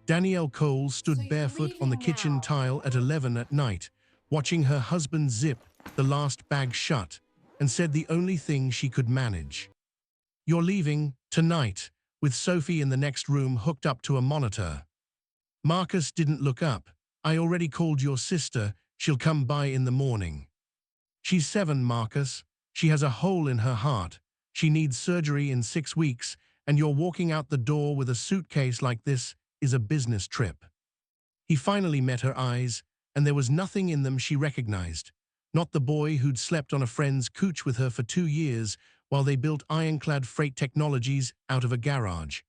Danielle Cole So stood you're barefoot on the leaving kitchen now. tile at 11 at night, watching her husband zip the last bag shut, and said the only thing she could manage. "You're leaving tonight," with Sophie in the next room hooked up to a monitor. Marcus didn't look up. "I already called your sister. She'll come by in the morning." "She's 7, Marcus. She has a hole in her heart. She needs surgery in 6 weeks, and you're walking out the door with a suitcase like this is a business trip." He finally met her eyes, and there was nothing in them she recognized. Not the boy who'd slept on a friend's couch with her for 2 years while they built ironclad freight technologies out of a garage.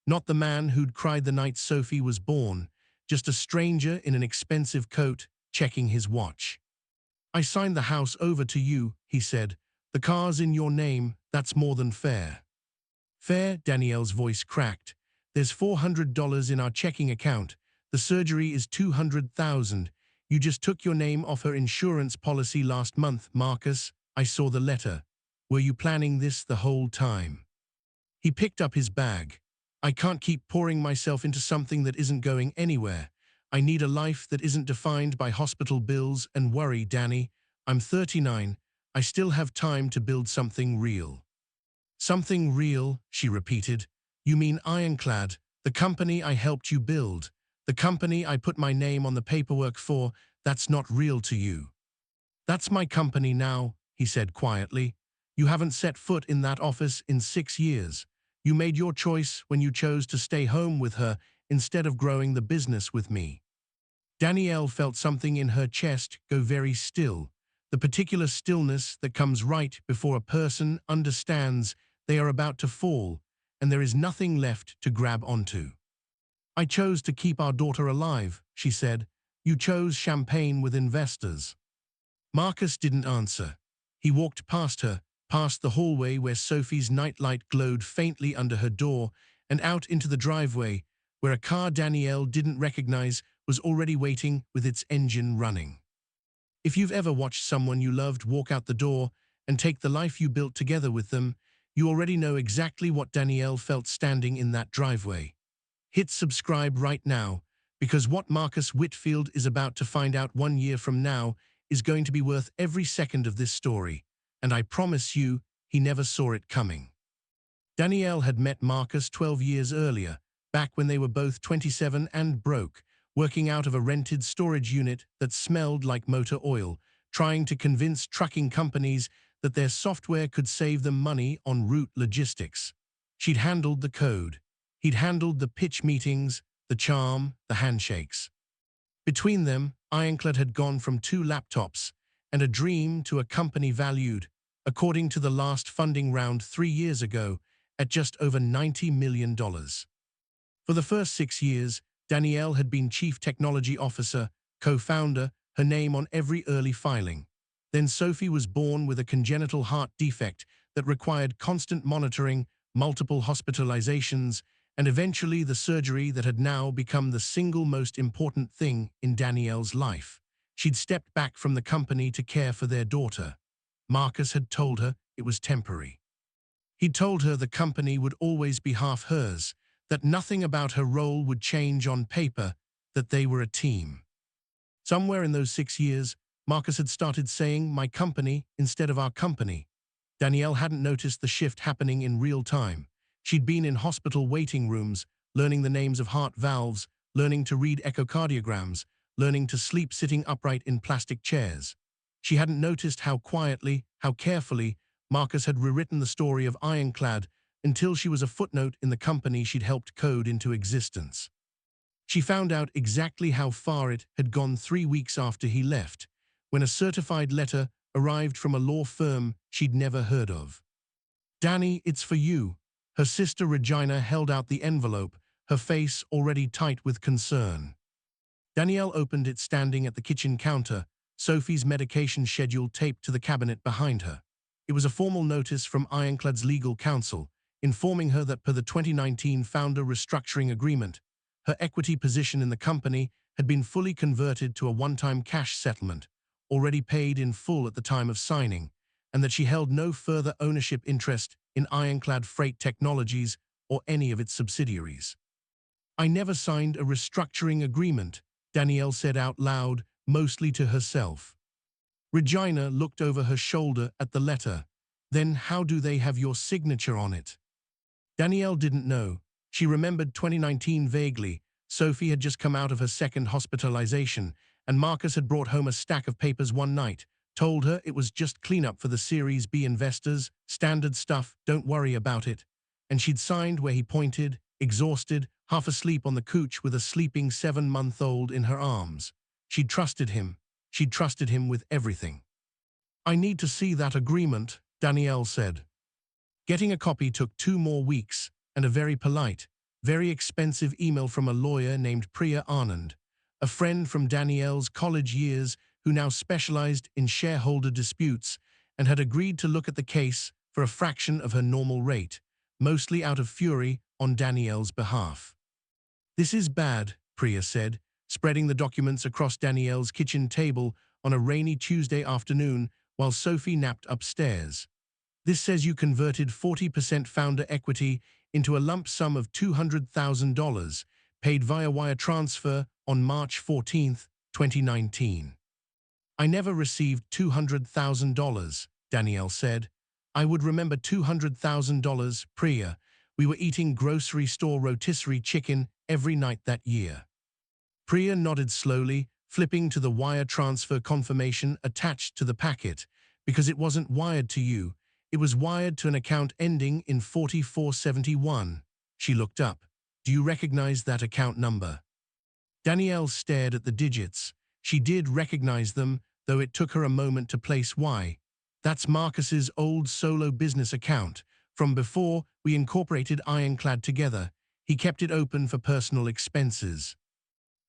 Not the man who'd cried the night Sophie was born, just a stranger in an expensive coat checking his watch. "I signed the house over to you," he said. "The car's in your name. That's more than fair." "Fair?" Danielle's voice cracked. "There's $400 in our checking account. The surgery is $200,000. You just took your name off her insurance policy last month, Marcus. I saw the letter. Were you planning this the whole time?" He picked up his bag. "I can't keep pouring myself into something that isn't going anywhere. I need a life that isn't defined by hospital bills and worry, Danny. I'm 39. I still have time to build something real." "Something real," she repeated. "You mean Ironclad, the company I helped you build, the company I put my name on the paperwork for. That's not real to you." "That's my company now," he said quietly. "You haven't set foot in that office in 6 years. You made your choice when you chose to stay home with her instead of growing the business with me." Danielle felt something in her chest go very still, the particular stillness that comes right before a person understands they are about to fall and there is nothing left to grab onto. "I chose to keep our daughter alive," she said. "You chose champagne with investors." Marcus didn't answer. He walked past her, past the hallway where Sophie's nightlight glowed faintly under her door, and out into the driveway, where a car Danielle didn't recognize was already waiting with its engine running. If you've ever watched someone you loved walk out the door and take the life you built together with them, you already know exactly what Danielle felt standing in that driveway. Hit subscribe right now, because what Marcus Whitfield is about to find out 1 year from now is going to be worth every second of this story, and I promise you, he never saw it coming. Danielle had met Marcus 12 years earlier, back when they were both 27 and broke, working out of a rented storage unit that smelled like motor oil, trying to convince trucking companies that their software could save them money on route logistics. She'd handled the code. He'd handled the pitch meetings, the charm, the handshakes. Between them, Ironclad had gone from 2 laptops and a dream to a company valued, according to the last funding round 3 years ago, at just over $90 million. For the first 6 years, Danielle had been Chief Technology Officer, co-founder, her name on every early filing. Then Sophie was born with a congenital heart defect that required constant monitoring, multiple hospitalizations, and eventually the surgery that had now become the single most important thing in Danielle's life. She'd stepped back from the company to care for their daughter. Marcus had told her it was temporary. He'd told her the company would always be half hers, that nothing about her role would change on paper, that they were a team. Somewhere in those 6 years, Marcus had started saying "my company" instead of "our company." Danielle hadn't noticed the shift happening in real time. She'd been in hospital waiting rooms, learning the names of heart valves, learning to read echocardiograms, learning to sleep sitting upright in plastic chairs. She hadn't noticed how quietly, how carefully, Marcus had rewritten the story of Ironclad until she was a footnote in the company she'd helped code into existence. She found out exactly how far it had gone 3 weeks after he left, when a certified letter arrived from a law firm she'd never heard of. "Danny, it's for you." Her sister Regina held out the envelope, her face already tight with concern. Danielle opened it standing at the kitchen counter, Sophie's medication schedule taped to the cabinet behind her. It was a formal notice from Ironclad's legal counsel, informing her that per the 2019 founder restructuring agreement, her equity position in the company had been fully converted to a one-time cash settlement, already paid in full at the time of signing, and that she held no further ownership interest in Ironclad Freight Technologies or any of its subsidiaries. I never signed a restructuring agreement, Danielle said out loud, mostly to herself. Regina looked over her shoulder at the letter. Then how do they have your signature on it? Danielle didn't know. She remembered 2019 vaguely. Sophie had just come out of her second hospitalization, and Marcus had brought home a stack of papers one night, told her it was just cleanup for the Series B investors, standard stuff, don't worry about it. And she'd signed where he pointed, exhausted, half asleep on the couch with a sleeping 7-month-old in her arms. She'd trusted him. She'd trusted him with everything. I need to see that agreement, Danielle said. Getting a copy took 2 more weeks, and a very polite, very expensive email from a lawyer named Priya Anand, a friend from Danielle's college years who now specialized in shareholder disputes and had agreed to look at the case for a fraction of her normal rate, mostly out of fury on Danielle's behalf. This is bad, Priya said, spreading the documents across Danielle's kitchen table on a rainy Tuesday afternoon while Sophie napped upstairs. This says you converted 40% founder equity into a lump sum of $200,000, paid via wire transfer on March 14, 2019. I never received $200,000, Danielle said. I would remember $200,000, Priya. We were eating grocery store rotisserie chicken every night that year. Priya nodded slowly, flipping to the wire transfer confirmation attached to the packet, because it wasn't wired to you. It was wired to an account ending in 4471. She looked up. Do you recognize that account number? Danielle stared at the digits. She did recognize them, though it took her a moment to place why. That's Marcus's old solo business account, from before we incorporated Ironclad together. He kept it open for personal expenses.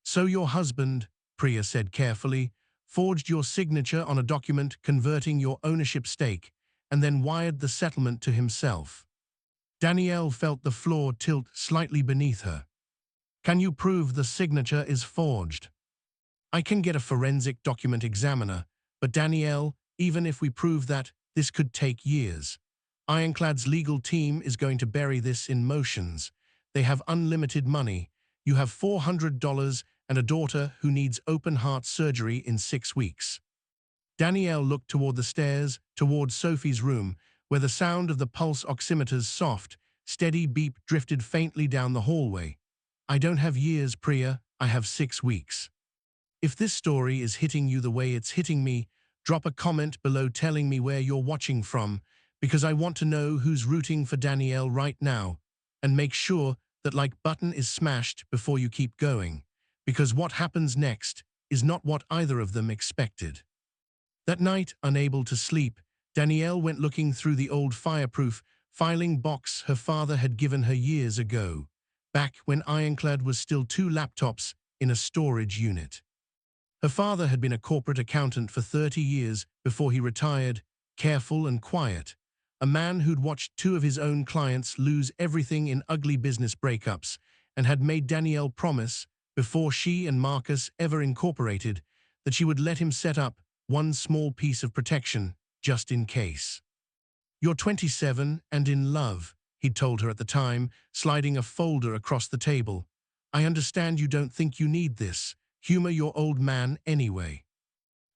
So your husband, Priya said carefully, forged your signature on a document converting your ownership stake, and then wired the settlement to himself. Danielle felt the floor tilt slightly beneath her. Can you prove the signature is forged? I can get a forensic document examiner, but Danielle, even if we prove that, this could take years. Ironclad's legal team is going to bury this in motions. They have unlimited money. You have $400 and a daughter who needs open-heart surgery in 6 weeks. Danielle looked toward the stairs, toward Sophie's room, where the sound of the pulse oximeter's soft, steady beep drifted faintly down the hallway. I don't have years, Priya, I have 6 weeks. If this story is hitting you the way it's hitting me, drop a comment below telling me where you're watching from, because I want to know who's rooting for Danielle right now, and make sure that like button is smashed before you keep going, because what happens next is not what either of them expected. That night, unable to sleep, Danielle went looking through the old fireproof filing box her father had given her years ago, back when Ironclad was still 2 laptops in a storage unit. Her father had been a corporate accountant for 30 years before he retired, careful and quiet, a man who'd watched 2 of his own clients lose everything in ugly business breakups and had made Danielle promise, before she and Marcus ever incorporated, that she would let him set up one small piece of protection, just in case. You're 27 and in love, he'd told her at the time, sliding a folder across the table. I understand you don't think you need this. Humor your old man anyway.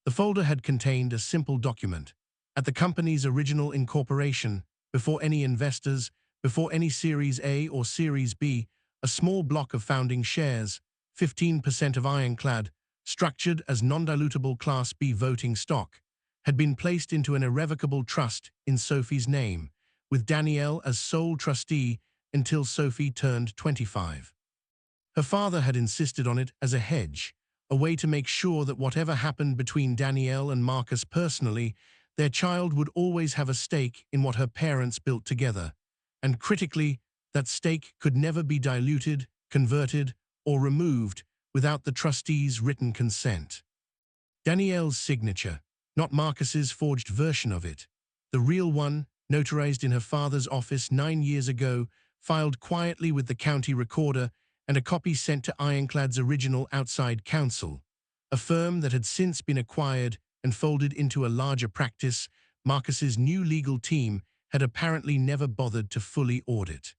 The folder had contained a simple document. At the company's original incorporation, before any investors, before any Series A or Series B, a small block of founding shares, 15% of Ironclad, structured as non-dilutable Class B voting stock, had been placed into an irrevocable trust in Sophie's name, with Danielle as sole trustee until Sophie turned 25. Her father had insisted on it as a hedge, a way to make sure that whatever happened between Danielle and Marcus personally, their child would always have a stake in what her parents built together, and critically, that stake could never be diluted, converted, or removed without the trustee's written consent. Danielle's signature, not Marcus's forged version of it, the real one, notarized in her father's office 9 years ago, filed quietly with the county recorder, and a copy sent to Ironclad's original outside counsel, a firm that had since been acquired and folded into a larger practice Marcus's new legal team had apparently never bothered to fully audit.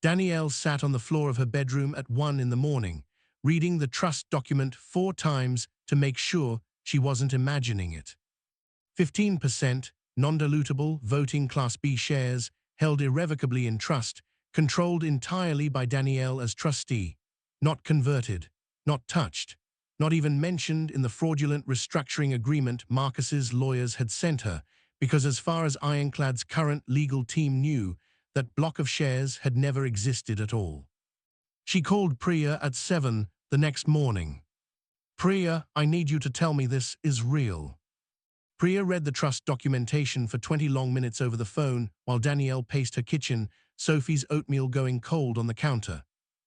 Danielle sat on the floor of her bedroom at 1 in the morning, reading the trust document 4 times to make sure she wasn't imagining it. 15% non-dilutable voting Class B shares held irrevocably in trust, controlled entirely by Danielle as trustee, not converted, not touched, not even mentioned in the fraudulent restructuring agreement Marcus's lawyers had sent her, because as far as Ironclad's current legal team knew, that block of shares had never existed at all. She called Priya at 7 the next morning. "Priya, I need you to tell me this is real." Priya read the trust documentation for 20 long minutes over the phone while Danielle paced her kitchen, Sophie's oatmeal going cold on the counter.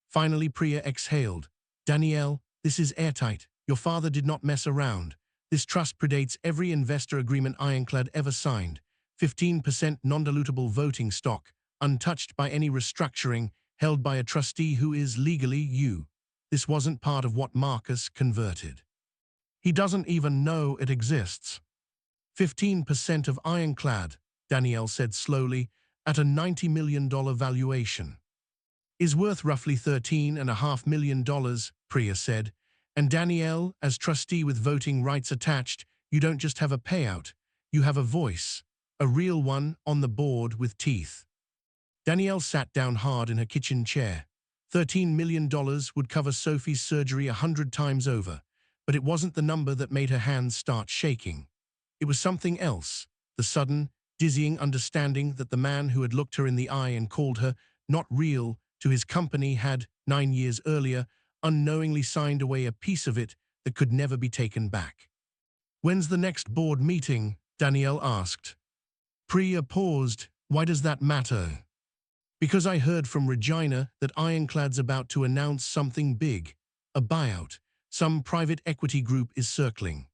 Finally, Priya exhaled. "Danielle, this is airtight. Your father did not mess around. This trust predates every investor agreement Ironclad ever signed. 15% non-dilutable voting stock, untouched by any restructuring, held by a trustee who is legally you. This wasn't part of what Marcus converted. He doesn't even know it exists." 15% of Ironclad, Danielle said slowly, at a $90 million valuation, is worth roughly $13.5 million, Priya said. "And Danielle, as trustee with voting rights attached, you don't just have a payout, you have a voice, a real one on the board with teeth." Danielle sat down hard in her kitchen chair. $13 million would cover Sophie's surgery 100 times over, but it wasn't the number that made her hands start shaking. It was something else, the sudden, dizzying understanding that the man who had looked her in the eye and called her not real to his company had, 9 years earlier, unknowingly signed away a piece of it that could never be taken back. "When's the next board meeting?" Danielle asked. Priya paused. "Why does that matter?" "Because I heard from Regina that Ironclad's about to announce something big, a buyout. Some private equity group is circling."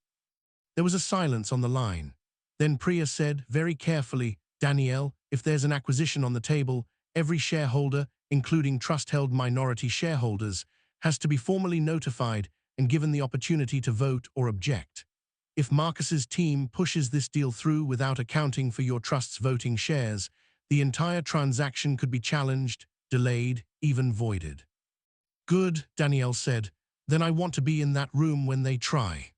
There was a silence on the line. Then Priya said, very carefully, "Danielle, if there's an acquisition on the table, every shareholder, including trust-held minority shareholders, has to be formally notified and given the opportunity to vote or object. If Marcus's team pushes this deal through without accounting for your trust's voting shares, the entire transaction could be challenged, delayed, even voided." "Good," Danielle said. "Then I want to be in that room when they try.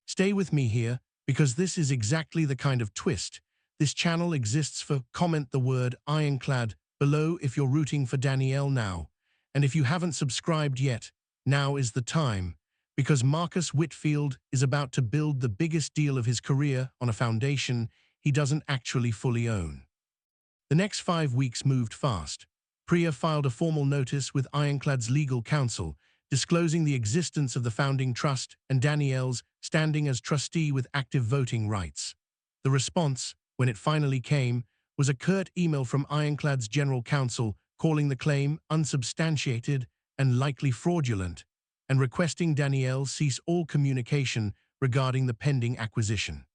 Stay with me here, because this is exactly the kind of twist. This channel exists for comment the word Ironclad below if you're rooting for Danielle now. And if you haven't subscribed yet, now is the time, because Marcus Whitfield is about to build the biggest deal of his career on a foundation he doesn't actually fully own." The next 5 weeks moved fast. Priya filed a formal notice with Ironclad's legal counsel, disclosing the existence of the founding trust and Danielle's standing as trustee with active voting rights. The response, when it finally came, was a curt email from Ironclad's general counsel calling the claim unsubstantiated and likely fraudulent, and requesting Danielle cease all communication regarding the pending acquisition.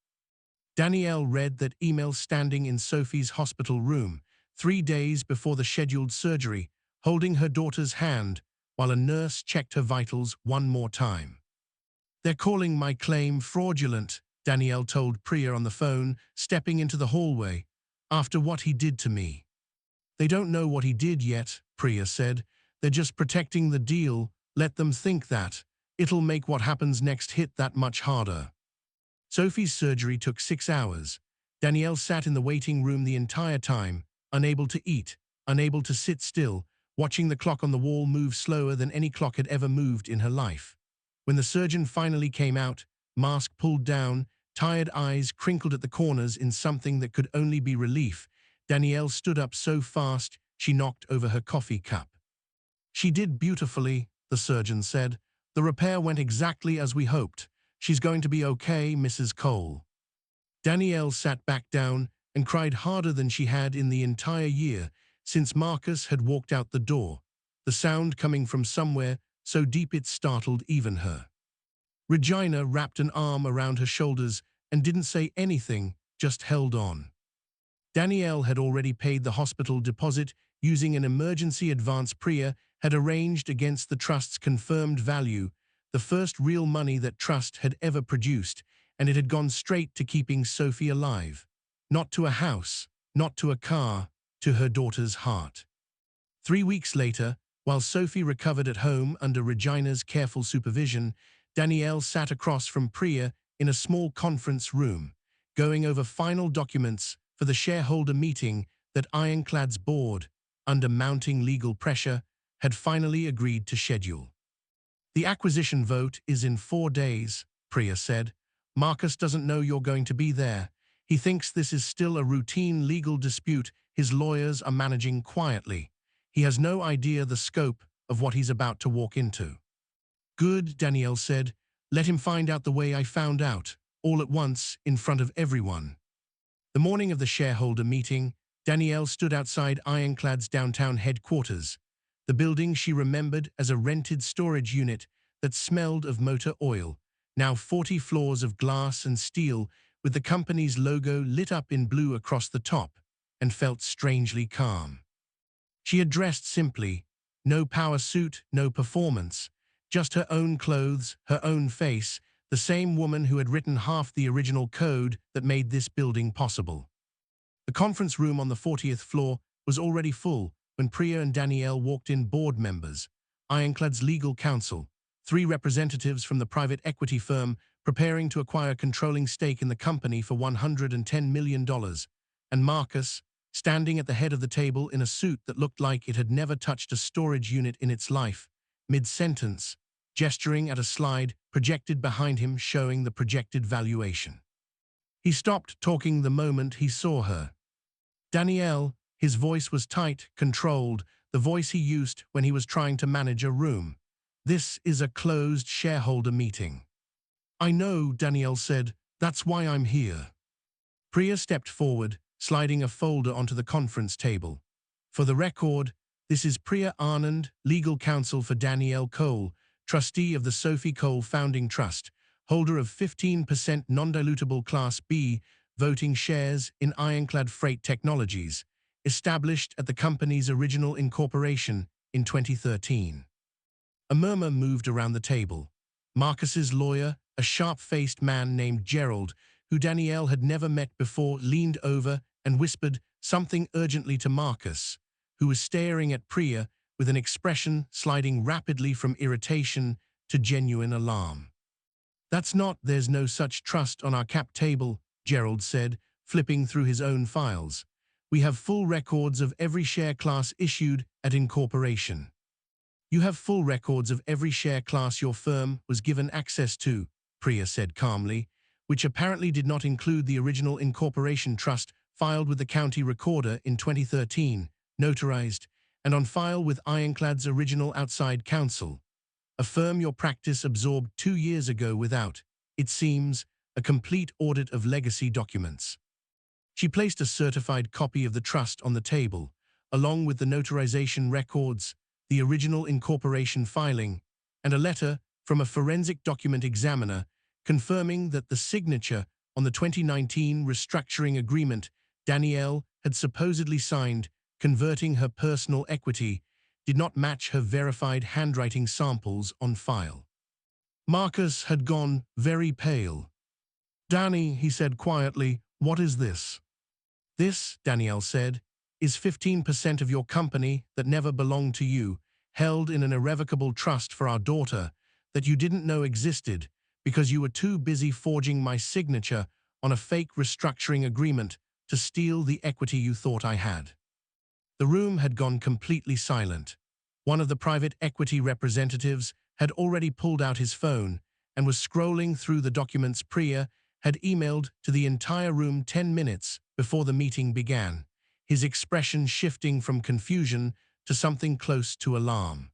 Danielle read that email standing in Sophie's hospital room, 3 days before the scheduled surgery, holding her daughter's hand while a nurse checked her vitals one more time. "They're calling my claim fraudulent," Danielle told Priya on the phone, stepping into the hallway, "after what he did to me." "They don't know what he did yet," Priya said. "They're just protecting the deal. Let them think that. It'll make what happens next hit that much harder." Sophie's surgery took 6 hours. Danielle sat in the waiting room the entire time, unable to eat, unable to sit still, watching the clock on the wall move slower than any clock had ever moved in her life. When the surgeon finally came out, mask pulled down, tired eyes crinkled at the corners in something that could only be relief, Danielle stood up so fast she knocked over her coffee cup. "She did beautifully," the surgeon said. "The repair went exactly as we hoped. She's going to be okay, Mrs. Cole." Danielle sat back down and cried harder than she had in the entire year since Marcus had walked out the door, the sound coming from somewhere so deep it startled even her. Regina wrapped an arm around her shoulders and didn't say anything, just held on. Danielle had already paid the hospital deposit using an emergency advance Priya had arranged against the trust's confirmed value, the first real money that trust had ever produced, and it had gone straight to keeping Sophie alive. Not to a house, not to a car, to her daughter's heart. 3 weeks later, while Sophie recovered at home under Regina's careful supervision, Danielle sat across from Priya in a small conference room, going over final documents for the shareholder meeting that Ironclad's board, under mounting legal pressure, had finally agreed to schedule. "The acquisition vote is in 4 days," Priya said. "Marcus doesn't know you're going to be there. He thinks this is still a routine legal dispute his lawyers are managing quietly. He has no idea the scope of what he's about to walk into." "Good," Danielle said. "Let him find out the way I found out, all at once, in front of everyone." The morning of the shareholder meeting, Danielle stood outside Ironclad's downtown headquarters, the building she remembered as a rented storage unit that smelled of motor oil, now 40 floors of glass and steel with the company's logo lit up in blue across the top, and felt strangely calm. She had dressed simply, no power suit, no performance, just her own clothes, her own face, the same woman who had written half the original code that made this building possible. The conference room on the 40th floor was already full when Priya and Danielle walked in. Board members, Ironclad's legal counsel, 3 representatives from the private equity firm preparing to acquire a controlling stake in the company for $110 million, and Marcus, standing at the head of the table in a suit that looked like it had never touched a storage unit in its life, mid-sentence, gesturing at a slide projected behind him showing the projected valuation. He stopped talking the moment he saw her. "Danielle," his voice was tight, controlled, the voice he used when he was trying to manage a room. "This is a closed shareholder meeting." "I know," Danielle said. "That's why I'm here." Priya stepped forward, sliding a folder onto the conference table. "For the record, this is Priya Anand, legal counsel for Danielle Cole, trustee of the Sophie Cole Founding Trust, holder of 15% non-dilutable Class B voting shares in Ironclad Freight Technologies, established at the company's original incorporation in 2013. A murmur moved around the table. Marcus's lawyer, a sharp-faced man named Gerald, who Danielle had never met before, leaned over and whispered something urgently to Marcus, who was staring at Priya with an expression sliding rapidly from irritation to genuine alarm. There's no such trust on our cap table," Gerald said, flipping through his own files. "We have full records of every share class issued at incorporation." "You have full records of every share class your firm was given access to," Priya said calmly, "which apparently did not include the original incorporation trust filed with the county recorder in 2013, notarized, and on file with Ironclad's original outside counsel, a firm your practice absorbed 2 years ago without, it seems, a complete audit of legacy documents." She placed a certified copy of the trust on the table, along with the notarization records, the original incorporation filing, and a letter from a forensic document examiner confirming that the signature on the 2019 restructuring agreement Danielle had supposedly signed, converting her personal equity, did not match her verified handwriting samples on file. Marcus had gone very pale. "Danny," he said quietly, "what is this?" "This," Danielle said, "is 15% of your company that never belonged to you, held in an irrevocable trust for our daughter that you didn't know existed because you were too busy forging my signature on a fake restructuring agreement to steal the equity you thought I had." The room had gone completely silent. One of the private equity representatives had already pulled out his phone and was scrolling through the documents Priya had emailed to the entire room 10 minutes before the meeting began, his expression shifting from confusion to something close to alarm.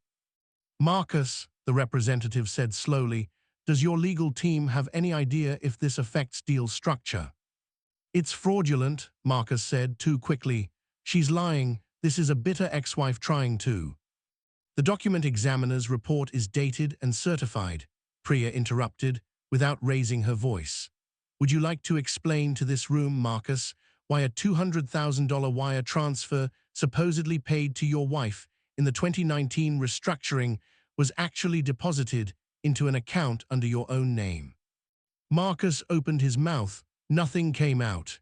"Marcus," the representative said slowly, "does your legal team have any idea if this affects deal structure?" "It's fraudulent," Marcus said too quickly. "She's lying. This is a bitter ex-wife trying to." "The document examiner's report is dated and certified," Priya interrupted, without raising her voice. "Would you like to explain to this room, Marcus, why a $200,000 wire transfer supposedly paid to your wife in the 2019 restructuring was actually deposited into an account under your own name?" Marcus opened his mouth. Nothing came out.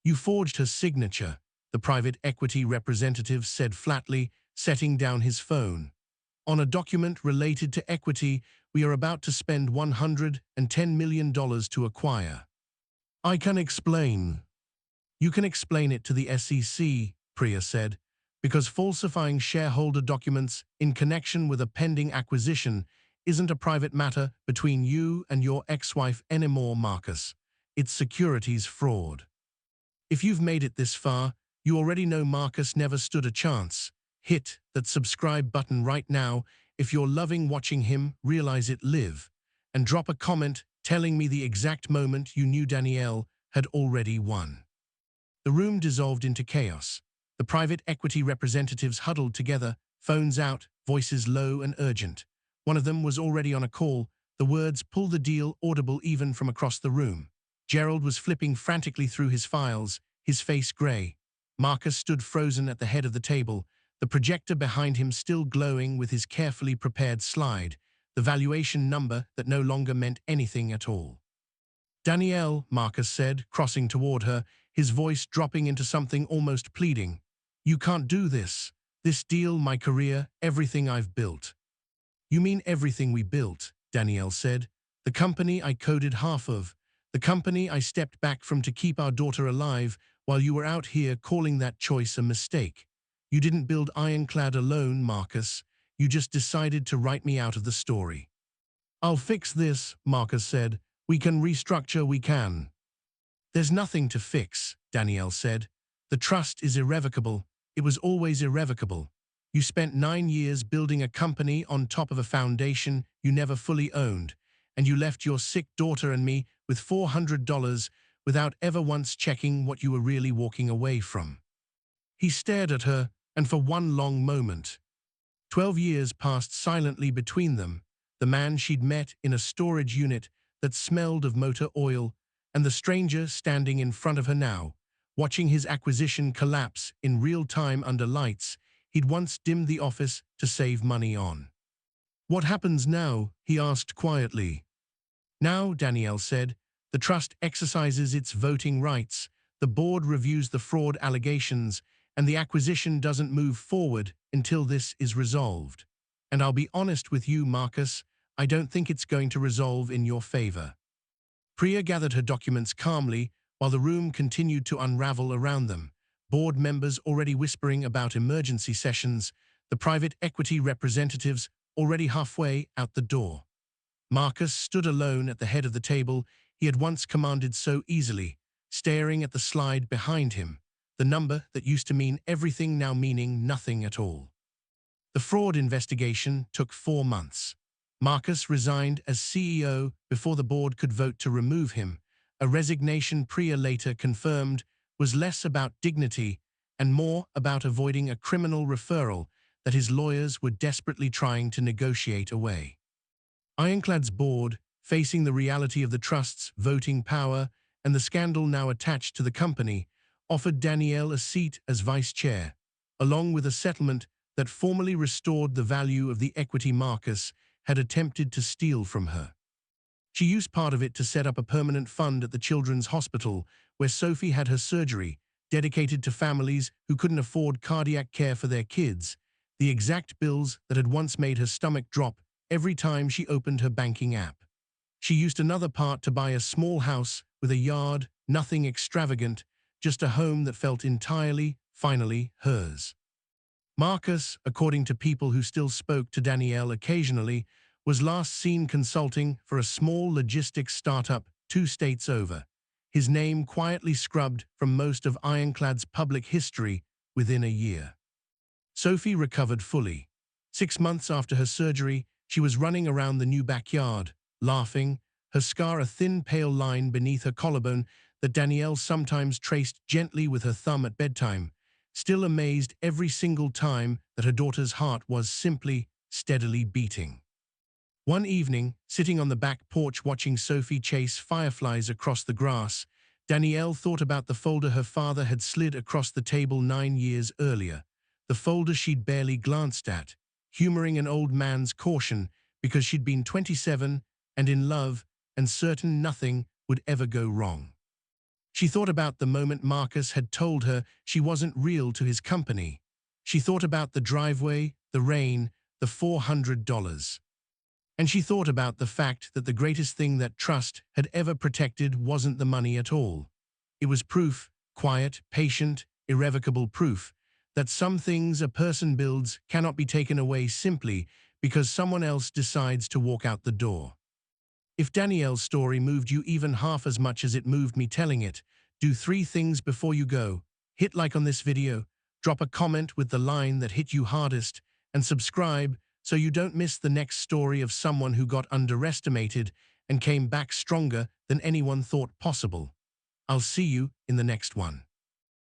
"You forged her signature," the private equity representative said flatly, setting down his phone. On a document related to equity we are about to spend $110 million to acquire. I can explain. You can explain it to the SEC, Priya said, because falsifying shareholder documents in connection with a pending acquisition isn't a private matter between you and your ex-wife anymore, Marcus. It's securities fraud. If you've made it this far, you already know Marcus never stood a chance. Hit that subscribe button right now if you're loving watching him realize it live, and drop a comment telling me the exact moment you knew Danielle had already won. The room dissolved into chaos. The private equity representatives huddled together, phones out, voices low and urgent. One of them was already on a call, the words "pull the deal" audible even from across the room. Gerald was flipping frantically through his files, his face gray. Marcus stood frozen at the head of the table, the projector behind him still glowing with his carefully prepared slide, the valuation number that no longer meant anything at all. Danielle, Marcus said, crossing toward her, his voice dropping into something almost pleading. You can't do this. This deal, my career, everything I've built. You mean everything we built, Danielle said. The company I coded half of. The company I stepped back from to keep our daughter alive while you were out here calling that choice a mistake. You didn't build Ironclad alone, Marcus. You just decided to write me out of the story. I'll fix this, Marcus said. We can restructure, we can. There's nothing to fix, Danielle said. The trust is irrevocable. It was always irrevocable. You spent 9 years building a company on top of a foundation you never fully owned, and you left your sick daughter and me with $400 without ever once checking what you were really walking away from. He stared at her, and for one long moment. 12 years passed silently between them, the man she'd met in a storage unit that smelled of motor oil, and the stranger standing in front of her now, watching his acquisition collapse in real time under lights he'd once dimmed the office to save money on. What happens now? He asked quietly. Now, Danielle said, the trust exercises its voting rights, the board reviews the fraud allegations, and the acquisition doesn't move forward until this is resolved. And I'll be honest with you, Marcus, I don't think it's going to resolve in your favor. Priya gathered her documents calmly while the room continued to unravel around them, board members already whispering about emergency sessions, the private equity representatives already halfway out the door. Marcus stood alone at the head of the table he had once commanded so easily, staring at the slide behind him, the number that used to mean everything now meaning nothing at all. The fraud investigation took 4 months. Marcus resigned as CEO before the board could vote to remove him, a resignation Priya later confirmed was less about dignity and more about avoiding a criminal referral that his lawyers were desperately trying to negotiate away. Ironclad's board, facing the reality of the trust's voting power and the scandal now attached to the company, offered Danielle a seat as vice chair, along with a settlement that formally restored the value of the equity Marcus had attempted to steal from her. She used part of it to set up a permanent fund at the children's hospital where Sophie had her surgery, dedicated to families who couldn't afford cardiac care for their kids, the exact bills that had once made her stomach drop every time she opened her banking app. She used another part to buy a small house with a yard, nothing extravagant, just a home that felt entirely, finally, hers. Marcus, according to people who still spoke to Danielle occasionally, was last seen consulting for a small logistics startup 2 states over, his name quietly scrubbed from most of Ironclad's public history within a year. Sophie recovered fully. 6 months after her surgery, she was running around the new backyard, laughing, her scar a thin pale line beneath her collarbone that Danielle sometimes traced gently with her thumb at bedtime, still amazed every single time that her daughter's heart was simply, steadily beating. One evening, sitting on the back porch watching Sophie chase fireflies across the grass, Danielle thought about the folder her father had slid across the table 9 years earlier, the folder she'd barely glanced at, humoring an old man's caution because she'd been 27 and in love and certain nothing would ever go wrong. She thought about the moment Marcus had told her she wasn't real to his company, She thought about the driveway, the rain, the $400. And she thought about the fact that the greatest thing that trust had ever protected wasn't the money at all. It was proof, quiet, patient, irrevocable proof, that some things a person builds cannot be taken away simply because someone else decides to walk out the door. If Danielle's story moved you even half as much as it moved me telling it, do 3 things before you go. Hit like on this video, drop a comment with the line that hit you hardest, and subscribe so you don't miss the next story of someone who got underestimated and came back stronger than anyone thought possible. I'll see you in the next one.